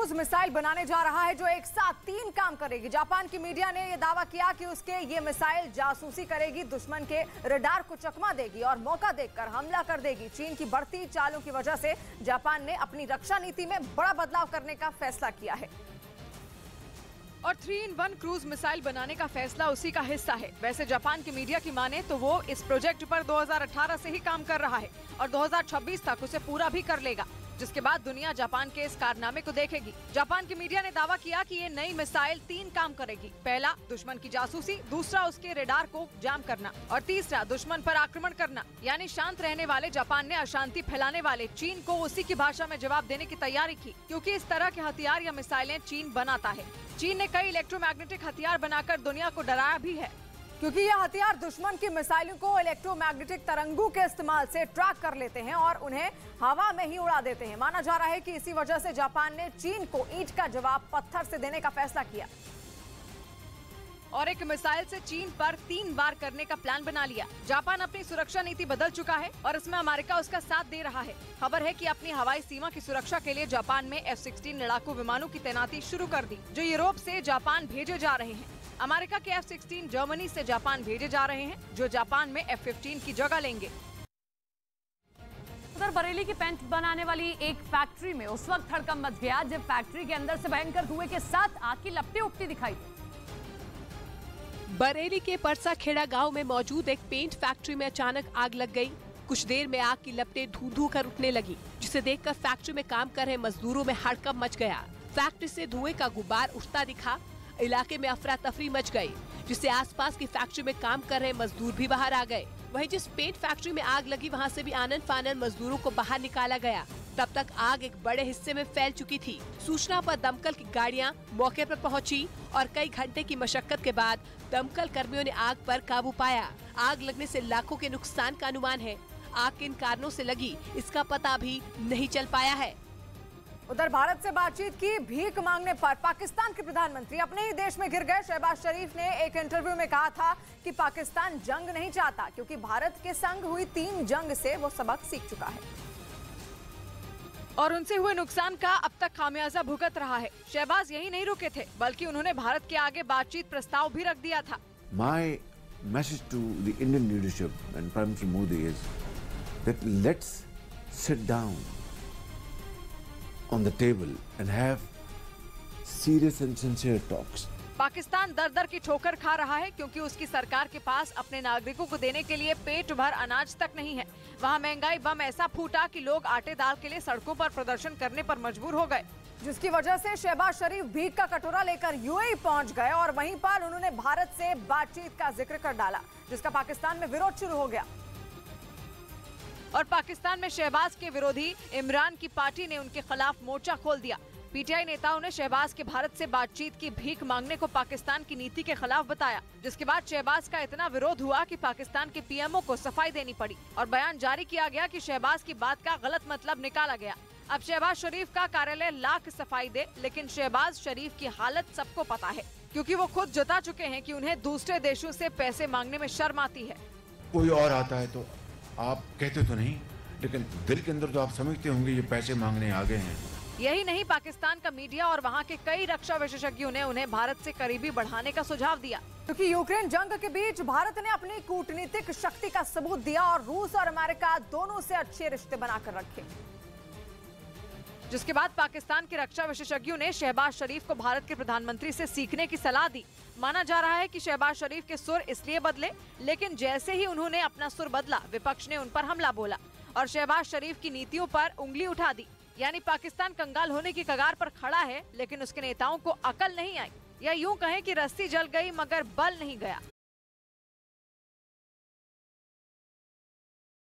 Cruise missile बनाने जा रहा है जो एक साथ 3 काम करेगी। जापान की मीडिया ने यह दावा किया कि उसके ये मिसाइल जासूसी करेगी, दुश्मन के रडार को चकमा देगी और मौका देखकर हमला कर देगी। चीन की बढ़ती चालों की वजह से जापान ने अपनी रक्षा नीति में बड़ा बदलाव करने का फैसला किया है और 3-in-1 क्रूज मिसाइल बनाने का फैसला उसी का हिस्सा है। वैसे जापान की मीडिया की माने तो वो इस प्रोजेक्ट पर 2018 से ही काम कर रहा है और 2026 तक उसे पूरा भी कर लेगा, जिसके बाद दुनिया जापान के इस कारनामे को देखेगी। जापान की मीडिया ने दावा किया कि ये नई मिसाइल 3 काम करेगी। पहला, दुश्मन की जासूसी, दूसरा उसके रेडार को जाम करना और तीसरा, दुश्मन पर आक्रमण करना। यानी शांत रहने वाले जापान ने अशांति फैलाने वाले चीन को उसी की भाषा में जवाब देने की तैयारी की, क्योंकि इस तरह के हथियार या मिसाइलें चीन बनाता है। चीन ने कई इलेक्ट्रोमैग्नेटिक हथियार बनाकर दुनिया को डराया भी है, क्योंकि यह हथियार दुश्मन की मिसाइलों को इलेक्ट्रोमैग्नेटिक तरंगों के इस्तेमाल से ट्रैक कर लेते हैं और उन्हें हवा में ही उड़ा देते हैं। माना जा रहा है कि इसी वजह से जापान ने चीन को ईंट का जवाब पत्थर से देने का फैसला किया और एक मिसाइल से चीन पर 3 वार करने का प्लान बना लिया। जापान अपनी सुरक्षा नीति बदल चुका है और इसमें अमेरिका उसका साथ दे रहा है। खबर है कि अपनी हवाई सीमा की सुरक्षा के लिए जापान में F-16 लड़ाकू विमानों की तैनाती शुरू कर दी, जो यूरोप से जापान भेजे जा रहे हैं। अमेरिका के F-16 जर्मनी से जापान भेजे जा रहे हैं, जो जापान में F-15 की जगह लेंगे। उधर बरेली की पेंट बनाने वाली एक फैक्ट्री में उस वक्त हड़कंप मच गया जब फैक्ट्री के अंदर से भयंकर धुएं के साथ आग की लपटें उठती दिखाई दी। बरेली के परसा खेड़ा गांव में मौजूद एक पेंट फैक्ट्री में अचानक आग लग गई। कुछ देर में आग की लपटें धू धू कर उठने लगी, जिसे देखकर फैक्ट्री में काम कर रहे मजदूरों में हड़कंप मच गया। फैक्ट्री से धुएं का गुब्बार उठता दिखा। इलाके में अफरा तफरी मच गई, जिससे आसपास की फैक्ट्री में काम कर रहे मजदूर भी बाहर आ गए। वहीं जिस पेंट फैक्ट्री में आग लगी, वहां से भी आनन फानन मजदूरों को बाहर निकाला गया। तब तक आग एक बड़े हिस्से में फैल चुकी थी। सूचना पर दमकल की गाड़ियां मौके पर पहुंची और कई घंटे की मशक्कत के बाद दमकल कर्मियों ने आग पर काबू पाया। आग लगने से लाखों के नुकसान का अनुमान है। आग किन कारणों से लगी, इसका पता अभी नहीं चल पाया है। उधर भारत से बातचीत की भीख मांगने पर पाकिस्तान के प्रधानमंत्री अपने ही देश में गिर गए। शहबाज शरीफ ने एक इंटरव्यू में कहा था कि पाकिस्तान जंग नहीं चाहता, क्योंकि भारत के संग हुई 3 जंग से वो सबक सीख चुका है और उनसे हुए नुकसान का अब तक खामियाजा भुगत रहा है। शहबाज यही नहीं रुके थे, बल्कि उन्होंने भारत के आगे बातचीत प्रस्ताव भी रख दिया था। My message to the Indian leadership and Prime Minister Modi is that let's sit down on the table and have serious and sincere talks. Pakistan दर दर की ठोकर खा रहा है, क्योंकि उसकी सरकार के पास अपने नागरिकों को देने के लिए पेट भर अनाज तक नहीं है। वहाँ महंगाई बम ऐसा फूटा कि लोग आटे दाल के लिए सड़कों पर प्रदर्शन करने पर मजबूर हो गए, जिसकी वजह से शहबाज शरीफ भीख का कटोरा लेकर यूएई पहुंच गए और वहीं पर उन्होंने भारत से बातचीत का जिक्र कर डाला, जिसका पाकिस्तान में विरोध शुरू हो गया और पाकिस्तान में शहबाज के विरोधी इमरान की पार्टी ने उनके खिलाफ मोर्चा खोल दिया। पीटीआई नेताओं ने शहबाज के भारत से बातचीत की भीख मांगने को पाकिस्तान की नीति के खिलाफ बताया, जिसके बाद शहबाज का इतना विरोध हुआ कि पाकिस्तान के पीएमओ को सफाई देनी पड़ी और बयान जारी किया गया कि शहबाज की बात का गलत मतलब निकाला गया। अब शहबाज शरीफ का कार्यालय लाख सफाई दे, लेकिन शहबाज शरीफ की हालत सबको पता है, क्योंकि वो खुद जता चुके हैं कि उन्हें दूसरे देशों से पैसे मांगने में शर्म आती है। कोई और आता है तो आप कहते तो नहीं, लेकिन दिल के अंदर तो आप समझते होंगे ये पैसे मांगने आ गए हैं। यही नहीं, पाकिस्तान का मीडिया और वहाँ के कई रक्षा विशेषज्ञों ने उन्हें भारत से करीबी बढ़ाने का सुझाव दिया, क्योंकि यूक्रेन जंग के बीच भारत ने अपनी कूटनीतिक शक्ति का सबूत दिया और रूस और अमेरिका दोनों से अच्छे रिश्ते बनाकर रखे, जिसके बाद पाकिस्तान के रक्षा विशेषज्ञों ने शहबाज शरीफ को भारत के प्रधानमंत्री से सीखने की सलाह दी। माना जा रहा है कि शहबाज शरीफ के सुर इसलिए बदले, लेकिन जैसे ही उन्होंने अपना सुर बदला, विपक्ष ने उन पर हमला बोला और शहबाज शरीफ की नीतियों पर उंगली उठा दी। यानी पाकिस्तान कंगाल होने की कगार पर खड़ा है, लेकिन उसके नेताओं को अकल नहीं आई, या यूं कहें कि रस्सी जल गई मगर बल नहीं गया।